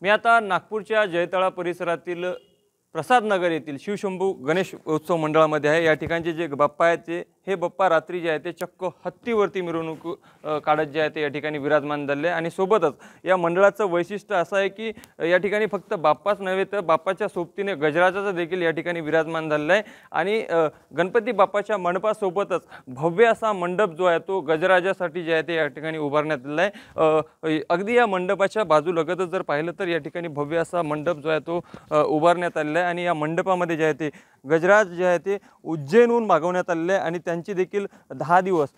मी आता नागपूरच्या जयतळा परिसरातील प्रसाद नगर येथील शिवशंभू गणेश उत्सव मंडळामध्ये आहे। या ठिकाणचे जे बाप्पा आहेत हे बाप्पा रात्री जे आहे ते चक्क हत्तीवरती मिरवणूक काढत जे आहे ते या ठिकाणी विराजमान झाले आणि सोबतच या मंडळाचं वैशिष्ट्य असं आहे की या ठिकाणी फक्त बाप्पाच नव्हे तर बाप्पाच्या सोबतीने गजराजाचा देखील या ठिकाणी विराजमान झालेला आहे आणि गणपती बाप्पाच्या मंडपासोबतच भव्य असा मंडप जो आहे तो गजराजासाठी जे आहे ते या ठिकाणी उभारण्यात आलेला आहे। अगदी या मंडपाच्या बाजूलगतच जर पाहिलं तर या ठिकाणी भव्य असा मंडप जो आहे तो उभारण्यात आलेला आहे आणि या मंडपामध्ये जे आहे ते गजराज जे आहे ते उज्जैनहून मागवण्यात आलेले आहे आणि त्यांची देखील 10 दिवस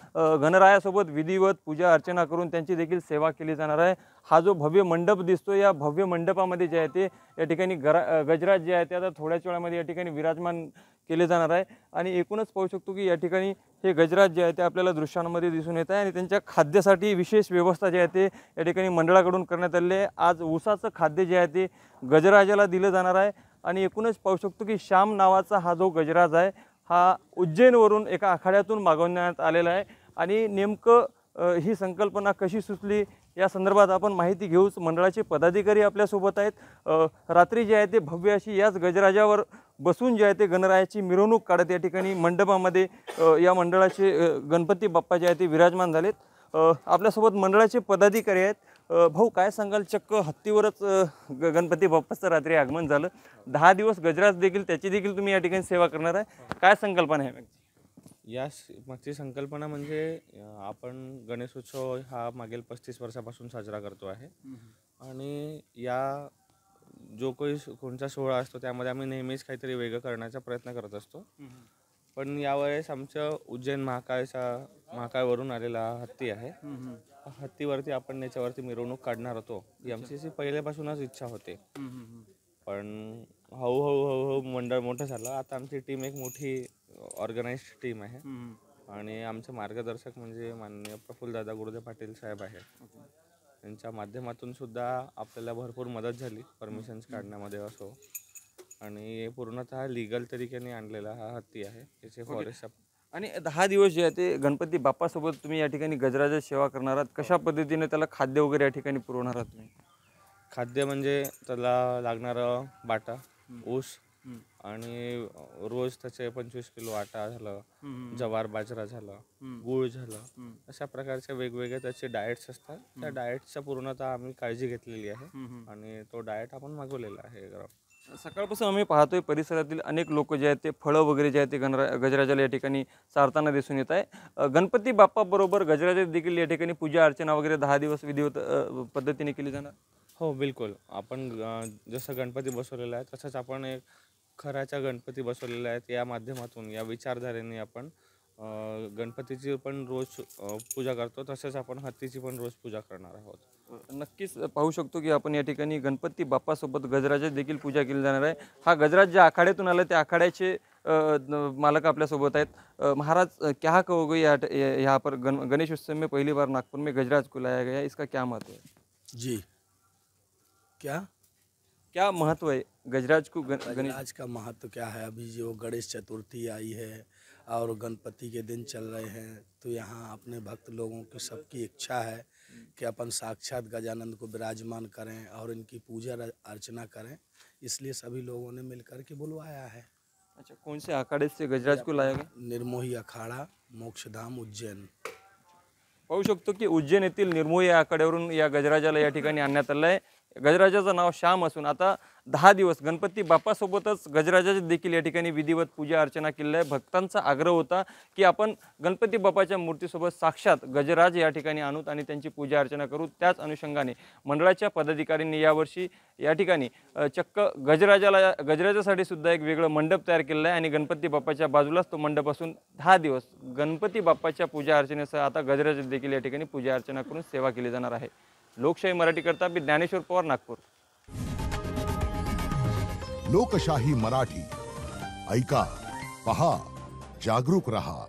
गणरायासोबत विधिवत पूजा अर्चना करून त्यांची देखील सेवा केली जाणार आहे। हा जो भव्य मंडप दिसतो या भव्य मंडपामध्ये जे आहे ते या ठिकाणी गजराज जे आहे ते आता थोड्याच वेळामध्ये या ठिकाणी विराजमान केले जाणार आहे आणि एकूणच पाहू शकतो की या ठिकाणी हे गजराज जे आहे ते आपल्याला दृश्यांमध्ये दिसून येत आहे आणि त्यांच्या खाद्यासाठी विशेष व्यवस्था जी आहे ते या ठिकाणी मंडळाकडून करण्यात आलेली आहे। आज ऊसाचं खाद्य जे आहे ते गजराजाला दिलं जाणार आहे आणि एकूणच पाहू शकतो की श्याम नावाचा हा जो गजराज आहे हा उज्जैनवरून एका आखाड्यातून मागवण्यात आलेला आहे आणि नेमकं ही संकल्पना कशी सुचली या संदर्भात आपण माहिती घेऊच। मंडळाचे पदाधिकारी आपल्यासोबत आहेत। रात्री जे आहे ते भव्य अशी याच गजराजावर बसून जे आहे ते गणरायाची मिरवणूक काढत या ठिकाणी मंडपामध्ये या मंडळाचे गणपती बाप्पा जे आहे ते विराजमान झालेत। आपल्यासोबत मंडळाचे पदाधिकारी आहेत। भाऊ काय सांगाल, चक्क हत्तीवरच गणपती बाप्पाचं रात्री आगमन झालं, 10 दिवस गजराज देखील त्याची देखील तुम्ही या ठिकाणी सेवा करणार आहे, काय संकल्पना आहे? या मागची संकल्पना म्हणजे आपण गणेशोत्सव हा मागील 35 वर्षापासून साजरा करतो आहे आणि या जो कोणता सोहळा असतो त्यामध्ये आम्ही नेहमीच काहीतरी वेगळं करण्याचा प्रयत्न करत असतो। पण यावेळेस आमचं उज्जैन महाकाळवरून आलेला हत्ती आहे। हत्तीवरती आपण याच्यावरती मिरवणूक काढणार होतो ही आमची पहिल्यापासूनच इच्छा होती, पण हळूहळू मंडळ मोठं झालं। आता आमची टीम एक मोठी ऑर्गनाइज्ड टीम आहे आणि आमचे मार्गदर्शक म्हणजे माननीय प्रफुल्लदादा गुरुदेव पाटील साहेब आहे। त्यांच्या माध्यमातून सुद्धा आपल्याला भरपूर मदत झाली परमिशन्स काढण्यामध्ये असो आणि पूर्णतः लीगल तरीकेने आणलेला हा हत्ती आहे। त्याचे फॉरेस्ट आणि 10 दिवस जे आहे ते गणपती बाप्पासोबत तुम्ही या ठिकाणी गजराजाची सेवा करणार आहात, कशा पद्धतीने त्याला खाद्य वगैरे या ठिकाणी पुरवणार आहात तुम्ही? खाद्य म्हणजे त्याला लागणारं बाटा, ऊस आणि रोज त्याचे 25 किलो आटा झालं, जवार बाजरा झालं, गूळ झालं, अशा प्रकारचे वेगवेगळे त्याचे डाएट्स असतात। त्या डाएटचा पूर्णतः आम्ही काळजी घेतलेली आहे आणि तो डाएट आपण मागवलेला आहे। सकाळपासून आम्ही पाहतोय परिसरातील अनेक लोक जे आहेत ते फळं वगैरे जे आहेत ते गजराजाला या ठिकाणी चारताना दिसून येत आहे। गणपती बाप्पा बरोबर गजराजा देखील या ठिकाणी पूजा अर्चना वगैरे 10 दिवस विधिवत पद्धतीने केली जाणार? हो बिलकुल, आपण जसं गणपती बसवलेला आहे तसंच आपण एक खराच्या गणपती बसवलेला आहेत। या माध्यमातून या विचारधारेने आपण गणपतीची पण रोज पूजा करतो, तसेच आपण हत्तीची पण रोज पूजा करणार आहोत। नक्कीच पाहू शकतो की आपण या ठिकाणी गणपती बाप्पासोबत गजराजा देखील पूजा केली जाणार आहे। हा गजराज ज्या आखाड्यातून आला त्या आखाड्याचे मालक आपल्यासोबत आहेत। महाराज क्या कहोगे यहाँ पर गणेश उत्सव में पहली बार नागपुर में गजराज को लाया गया, इसका क्या महत्व है? जी क्या महत्व है गजराज को? गणराज का महत्व क्या है? अभी जो गणेश चतुर्थी आई है और गणपति के दिन चल रहे हैं तो यहाँ अपने भक्त लोगों की सबकी इच्छा है कि अपन साक्षात गजानंद को विराजमान करें और इनकी पूजा अर्चना करें, इसलिए सभी लोगों ने मिलकर के बुलवाया है। अच्छा, कौन से अखाड़े से गजराज को लाया गया? निर्मोही अखाड़ा, मोक्षधाम, उज्जैन। पाहू शकतो की उज्जैन येथील निर्मोही या आखाड्यावरून या गजराजाला या ठिकाणी आणण्यात आलं आहे। गजराजाचं नाव श्याम असून आता 10 दिवस गणपती बाप्पासोबतच गजराजाची देखील या ठिकाणी विधिवत पूजा अर्चना केलेली आहे। भक्तांचा आग्रह होता की आपण गणपती बाप्पाच्या मूर्तीसोबत साक्षात गजराज या ठिकाणी आणूत आणि त्यांची पूजा अर्चना करू। त्याच अनुषंगाने मंडळाच्या पदाधिकाऱ्यांनी यावर्षी या ठिकाणी चक्क गजराजासाठी सुद्धा एक वेगळं मंडप तयार केलेलं आहे आणि गणपती बाप्पाच्या बाजूलाच तो मंडप असून 10 दिवस गणपती बाप्पाच्या पूजा अर्चनेसह आता गजराज देखील या ठिकाणी पूजा अर्चना करून सेवा केली जाणार आहे। लोकशाही मराठी करता मी ज्ञानेश्वर पवार, नागपूर। लोकशाही मराठी ऐका, पहा, जागरूक रहा।